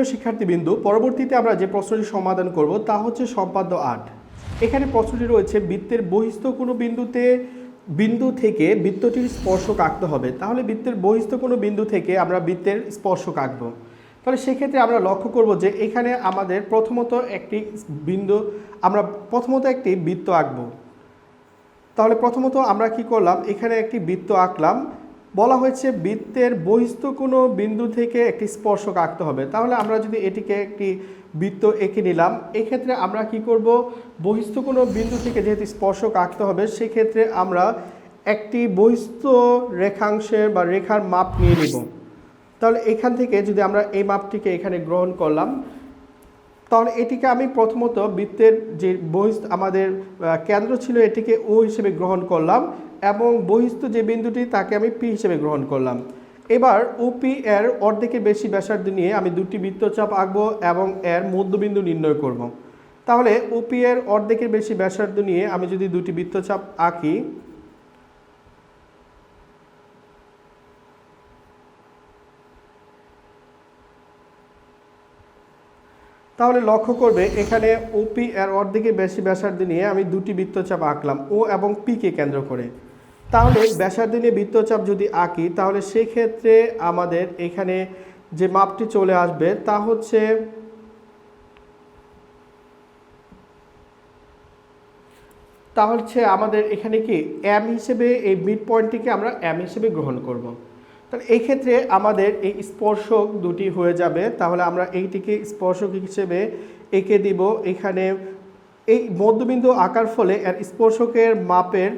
সুপ্রিয় শিক্ষার্থীবৃন্দু, পরবর্তীতে আমরা যে প্রশ্নটি সমাধান করব তা হচ্ছে সম্পাদ্য ৮। এখানে প্রশ্নটি রয়েছে বৃত্তের বহিস্থ কোনো বিন্দু থেকে বৃত্তটির স্পর্শক আঁকতে হবে। তাহলে বৃত্তের বহিস্থ কোনো বিন্দু থেকে আমরা বৃত্তের স্পর্শক আঁকবো। তাহলে সেক্ষেত্রে আমরা লক্ষ্য করব যে এখানে আমাদের প্রথমত একটি বৃত্ত আঁকবো। তাহলে প্রথমত আমরা কি করলাম, এখানে একটি বৃত্ত আঁকলাম। বলা হয়েছে বৃত্তের বহিস্থ কোনো বিন্দু থেকে একটি স্পর্শক আঁকতে হবে। তাহলে আমরা যদি এটিকে একটি বৃত্ত এঁকে নিলাম, এক্ষেত্রে আমরা কি করব, বহিস্থ কোনো বিন্দু থেকে যেহেতু স্পর্শক আঁকতে হবে সেক্ষেত্রে আমরা একটি বহিস্থ রেখাংশের বা রেখার মাপ নিয়ে নিব। তাহলে এখান থেকে যদি আমরা এই মাপটিকে এখানে গ্রহণ করলাম, তাহলে এটিকে আমি প্রথমত বৃত্তের যে আমাদের কেন্দ্র ছিল এটিকে ও হিসেবে গ্রহণ করলাম এবং বহিস্থ যে বিন্দুটি তাকে আমি পি হিসেবে গ্রহণ করলাম। এবার ওপি এর অর্ধেকের বেশি ব্যাসার্ধ নিয়ে আমি দুটি বৃত্তচাপ আঁকবো এবং এর মধ্যবিন্দু নির্ণয় করব। তাহলে ওপি এর অর্ধেকের বেশি ব্যাসার্ধ নিয়ে আমি যদি দুটি বৃত্তচাপ আঁকি, তাহলে লক্ষ্য করবে এখানে ওপি এর অর্ধেকের বেশি ব্যাসার্ধ নিয়ে আমি দুটি বৃত্তচাপ আঁকলাম ও এবং পিকে কেন্দ্র করে। তাহলে ব্যাসার্ধ নিয়ে বৃত্তচাপ যদি আঁকি তাহলে সেক্ষেত্রে আমাদের এখানে যে মাপটি চলে আসবে তা হচ্ছে আমাদের এখানে কি এম হিসেবে এই মিড পয়েন্টটিকে আমরা এম হিসেবে গ্রহণ করব। তাহলে এই ক্ষেত্রে আমাদের এই স্পর্শক দুটি হয়ে যাবে। তাহলে আমরা এইটিকে স্পর্শক হিসেবে এঁকে দিব। এখানে এই মধ্যবিন্দু আঁকার ফলে এর স্পর্শকের মাপের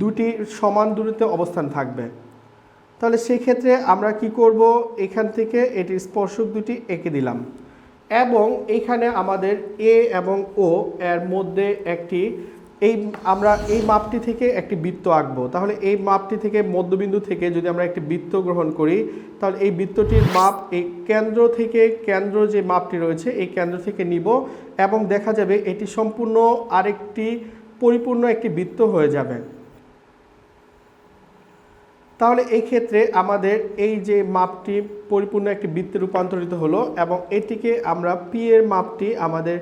দুটি সমান দূরত্বে অবস্থান থাকবে। তাহলে সেই ক্ষেত্রে আমরা কি করব, এখান থেকে এটির স্পর্শক দুটি এঁকে দিলাম এবং এখানে আমাদের এ এবং ও এর মধ্যে আমরা এই মাপটি থেকে একটি বৃত্ত আঁকবো। তাহলে এই মাপটি থেকে মধ্যবিন্দু থেকে যদি আমরা একটি বৃত্ত গ্রহণ করি তাহলে এই বৃত্তটির মাপ এই কেন্দ্র যে মাপটি রয়েছে এই কেন্দ্র থেকে নিব এবং দেখা যাবে এটি সম্পূর্ণ পরিপূর্ণ একটি বৃত্ত হয়ে যাবে। তাহলে এই ক্ষেত্রে আমাদের এই যে মাপটি পরিপূর্ণ একটি বৃত্তে রূপান্তরিত হলো এবং এটিকে আমরা পি এর মাপটি আমাদের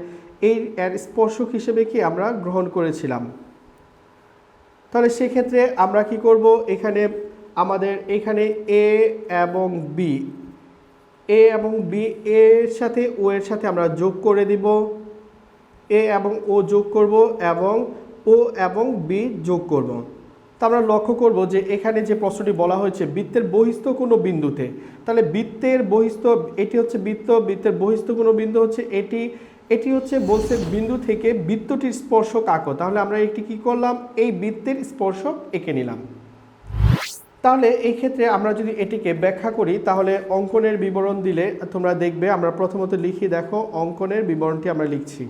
এর স্পর্শক হিসেবে কি আমরা গ্রহণ করেছিলাম। তাহলে সেক্ষেত্রে আমরা কি করব, আমাদের এখানে এ এবং বি এর সাথে ও এর সাথে আমরা যোগ করে দিব, এ এবং ও যোগ করব এবং ও এবং বি যোগ করব। তা আমরা লক্ষ্য করব যে এখানে যে প্রশ্নটি বলা হয়েছে বৃত্তের বহিস্থ কোনো বিন্দুতে, তাহলে বৃত্তের বহিস্থ এটি হচ্ছে বৃত্তের বহিস্থ কোনো বিন্দু হচ্ছে এটি হচ্ছে বলছে বিন্দু থেকে বৃত্তটির স্পর্শক আঁকো। তাহলে আমরা এটি কি করলাম, এই বৃত্তের স্পর্শক এঁকে নিলাম। তাহলে এই ক্ষেত্রে আমরা যদি এটিকে ব্যাখ্যা করি তাহলে অঙ্কনের বিবরণ দিলে তোমরা দেখবে, আমরা প্রথমত লিখি, দেখো অঙ্কনের বিবরণটি আমরা লিখছি।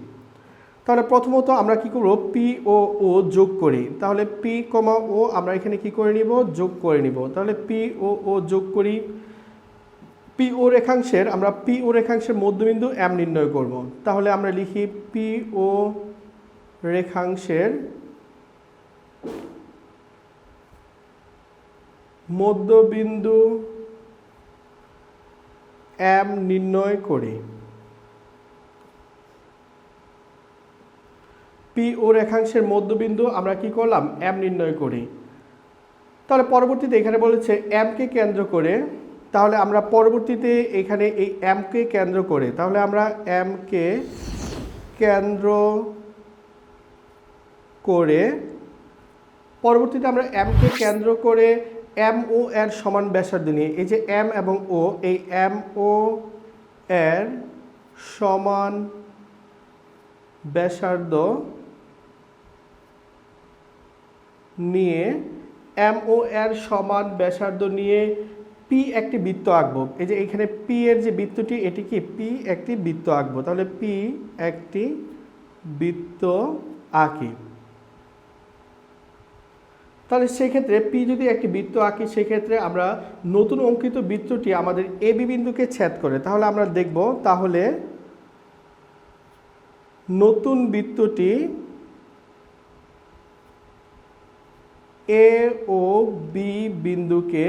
তাহলে প্রথমত আমরা কি করব, পি ও ও যোগ করি। তাহলে পি কমা ও আমরা এখানে কি করে নিব, যোগ করে নিব। তাহলে পি ও ও যোগ করি। পি ও রেখাংশের মধ্যবিন্দু এম নির্ণয় করব। তাহলে আমরা লিখি পি ও রেখাংশের মধ্যবিন্দু এম নির্ণয় করি। পি ও রেখাংশের মধ্যবিন্দু আমরা কি করলাম, এম নির্ণয় করি। তাহলে পরবর্তীতে এখানে বলেছে এম কে কেন্দ্র করে, তাহলে আমরা পরবর্তীতে এখানে এই এম কে কেন্দ্র করে, তাহলে আমরা এম কে কেন্দ্র করে পরবর্তীতে আমরা এম কে কেন্দ্র করে এম ও এর সমান ব্যাসার্ধ নিয়ে, এই যে এম এবং ও, এই এম ও এর সমান ব্যাসার্ধ নিয়ে পি একটি বৃত্ত আঁকবো। এই যে এখানে পি এর যে বৃত্তটি এটি কি পি একটি বৃত্ত আঁকবো। তাহলে পি একটি বৃত্ত আঁকি। তাহলে সেক্ষেত্রে পি যদি একটি বৃত্ত আঁকি সেক্ষেত্রে আমরা নতুন অঙ্কিত বৃত্তটি আমাদের এ বি বিন্দুকে ছেদ করে, তাহলে আমরা দেখব তাহলে নতুন বৃত্তটি এ ও বি বিন্দুকে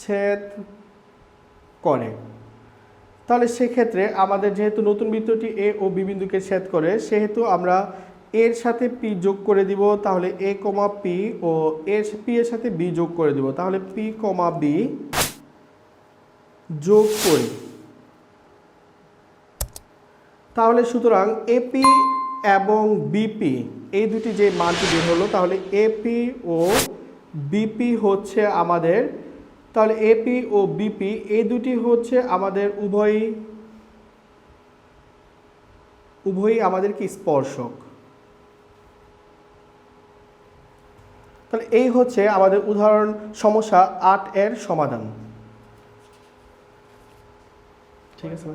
ছেদ করে। তাহলে সেক্ষেত্রে আমাদের যেহেতু নতুন বৃত্তটি এ ও বি বিন্দুকে ছেদ করে, সেহেতু আমরা এর সাথে পি যোগ করে দিব। তাহলে এ কমা পি ও পি এর সাথে বি যোগ করে দিব। তাহলে পি কমা বি যোগ করি। তাহলে সুতরাং এপি এবং বিপি এই দুটি যে মানটি বের হলো, তাহলে এপি ও বিপি হচ্ছে আমাদের, তাহলে এপি ও বিপি এই দুটি হচ্ছে আমাদের উভয়ই আমাদের কি স্পর্শক। তাহলে এই হচ্ছে আমাদের উদাহরণ সমস্যা 8 এর সমাধান। ঠিক আছে।